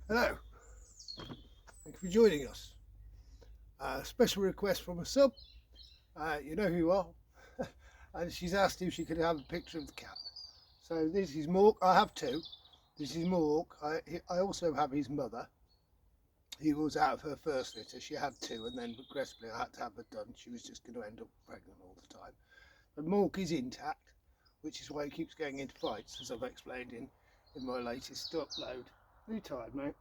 Hello, thank you for joining us. Special request from a sub. You know who you are. And she's asked if she could have a picture of the cat. So this is Mork. I have two. This is Mork. I also have his mother. He was out of her first litter. She had two, and then progressively I had to have her done. She was just going to end up pregnant all the time. But Mork is intact, which is why he keeps going into fights, as I've explained in my latest upload. Are you tired, mate?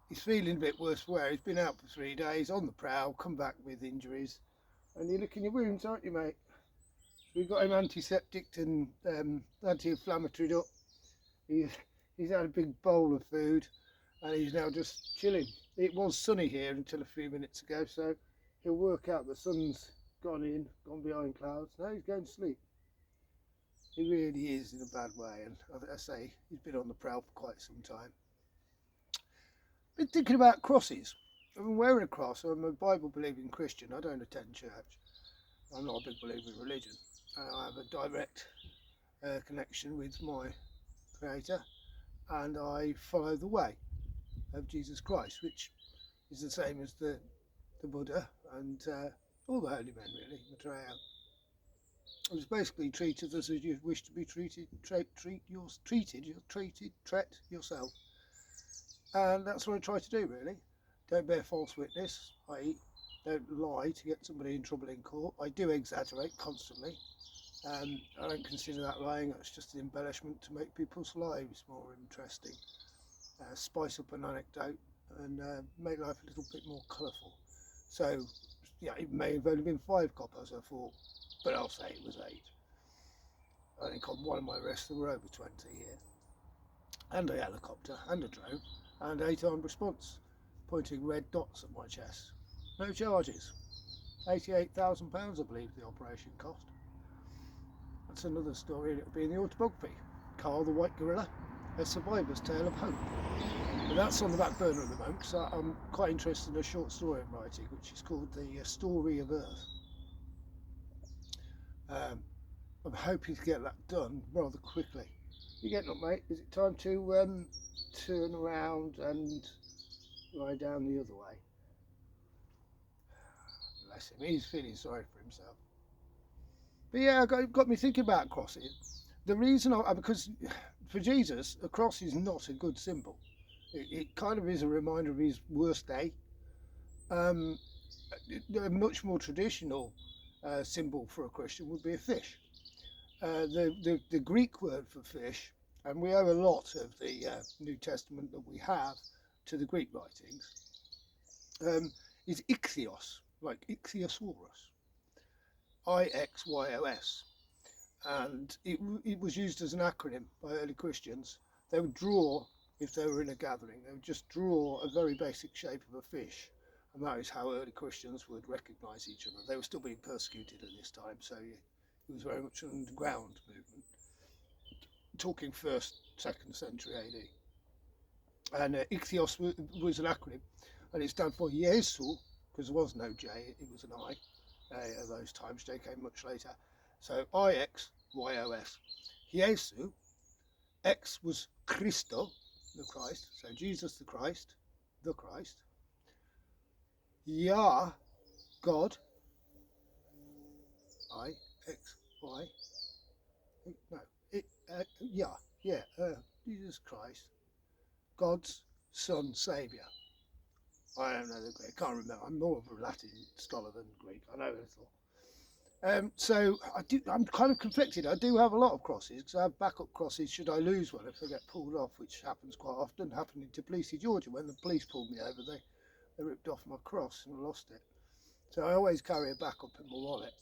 He's feeling a bit worse for wear. He's been out for 3 days on the prowl, come back with injuries, and you're licking your wounds, aren't you, mate? We've got him antiseptic and anti-inflammatory up. He's had a big bowl of food, and he's now just chilling. It was sunny here until a few minutes ago, so he'll work out the sun's gone behind clouds. Now he's going to sleep. He really is in a bad way, and I say he's been on the prowl for quite some time. Been thinking about crosses. I'm wearing a cross. I'm a Bible believing Christian. I don't attend church. I'm not a big believer in religion. I have a direct connection with my Creator, and I follow the way of Jesus Christ, which is the same as the Buddha and all the holy men, really. Maitreya. It was basically treat others as you wish to be treated. Treat yourself. And that's what I try to do, really. Don't bear false witness, i.e., don't lie to get somebody in trouble in court. I do exaggerate constantly. I don't consider that lying. That's just an embellishment to make people's lives more interesting. Spice up an anecdote and make life a little bit more colourful. So, yeah, it may have only been 5 coppers, I thought, but I'll say it was 8. I think on one of my arrests there were over 20 here, and a helicopter, and a drone, and 8 armed response, pointing red dots at my chest. No charges. £88,000, I believe, the operation cost. That's another story, and it'll be in the autobiography. Carl the White Gorilla, A Survivor's Tale of Hope. But that's on the back burner at the moment, because I'm quite interested in a short story I'm writing, which is called The Story of Earth. I'm hoping to get that done rather quickly. You getting up, mate? Is it time to turn around and lie down the other way? Bless him, he's feeling sorry for himself. But yeah, it got me thinking about crosses. The reason because for Jesus, a cross is not a good symbol. It kind of is a reminder of his worst day. A much more traditional symbol for a Christian would be a fish. The Greek word for fish, and we owe a lot of the New Testament that we have to the Greek writings, is ichthyos, like ichthyosaurus, IXYOS. And it was used as an acronym by early Christians. They would draw, if they were in a gathering, they would just draw a very basic shape of a fish, and that is how early Christians would recognise each other. They were still being persecuted at this time, so it was very much an underground movement. Talking 1st, 2nd century AD. And ichthyos was an acronym, and it stood for Jesu, because there was no J, it was an I at those times. J came much later. So IXYOS. Jesu. X was Christo, the Christ. So Jesus the Christ. Yah, God. IXY. No. Jesus Christ. God's Son, Saviour. I don't know the Greek. I can't remember. I'm more of a Latin scholar than Greek. I know a little. So I'm kind of conflicted. I do have a lot of crosses because I have backup crosses should I lose one if I get pulled off, which happens quite often. Happened in Tbilisi, Georgia, when the police pulled me over. They ripped off my cross and I lost it. So I always carry a backup in my wallet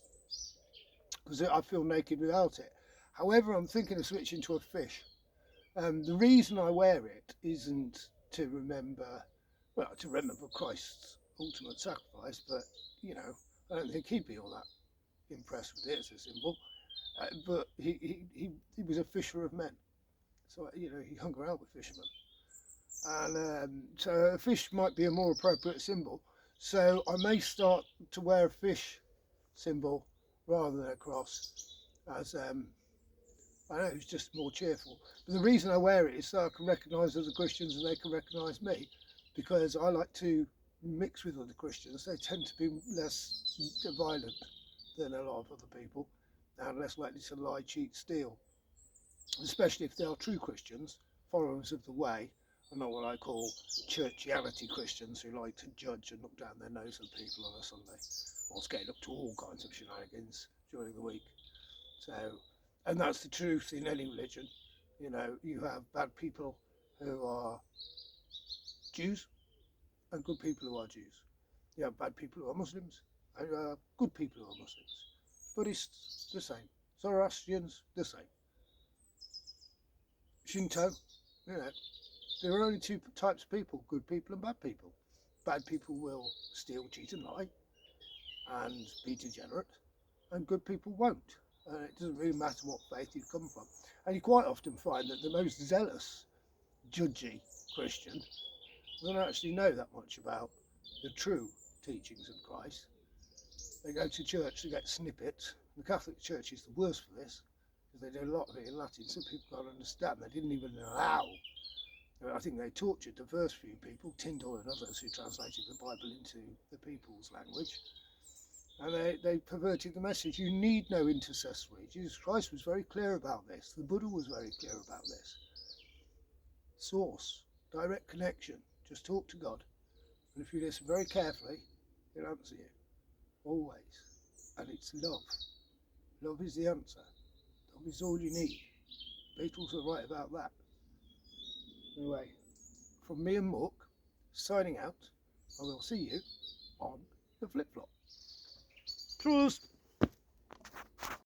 because I feel naked without it. However, I'm thinking of switching to a fish. The reason I wear it isn't to remember Christ's ultimate sacrifice, but I don't think he'd be all that impressed with it as a symbol. But he was a fisher of men, so he hung around with fishermen, and so a fish might be a more appropriate symbol. So I may start to wear a fish symbol rather than a cross as I know it's just more cheerful. But the reason I wear it is so I can recognise other Christians and they can recognise me, because I like to mix with other Christians. They tend to be less violent than a lot of other people and less likely to lie, cheat, steal, especially if they are true Christians, followers of the way, and not what I call churchianity Christians who like to judge and look down their nose at people on a Sunday, or getting up to all kinds of shenanigans during the week. So, and that's the truth in any religion. You know, you have bad people who are Jews and good people who are Jews. You have bad people who are Muslims and you have good people who are Muslims. Buddhists, the same. Zoroastrians, the same. Shinto, you know, there are only two types of people, good people and bad people. Bad people will steal, cheat and lie and be degenerate, and good people won't. And it doesn't really matter what faith you come from. And you quite often find that the most zealous, judgy Christian don't actually know that much about the true teachings of Christ. They go to church to get snippets. The Catholic Church is the worst for this, because they do a lot of it in Latin. Some people can't understand. They didn't even allow. I think they tortured the first few people, Tyndale and others, who translated the Bible into the people's language. And they perverted the message. You need no intercessory. Jesus Christ was very clear about this. The Buddha was very clear about this. Source, direct connection. Just talk to God. And if you listen very carefully, he'll answer you. Always. And it's love. Love is the answer. Love is all you need. Beatles are right about that. Anyway, from me and Mork, signing out. I will see you on the flip-flop. Trust.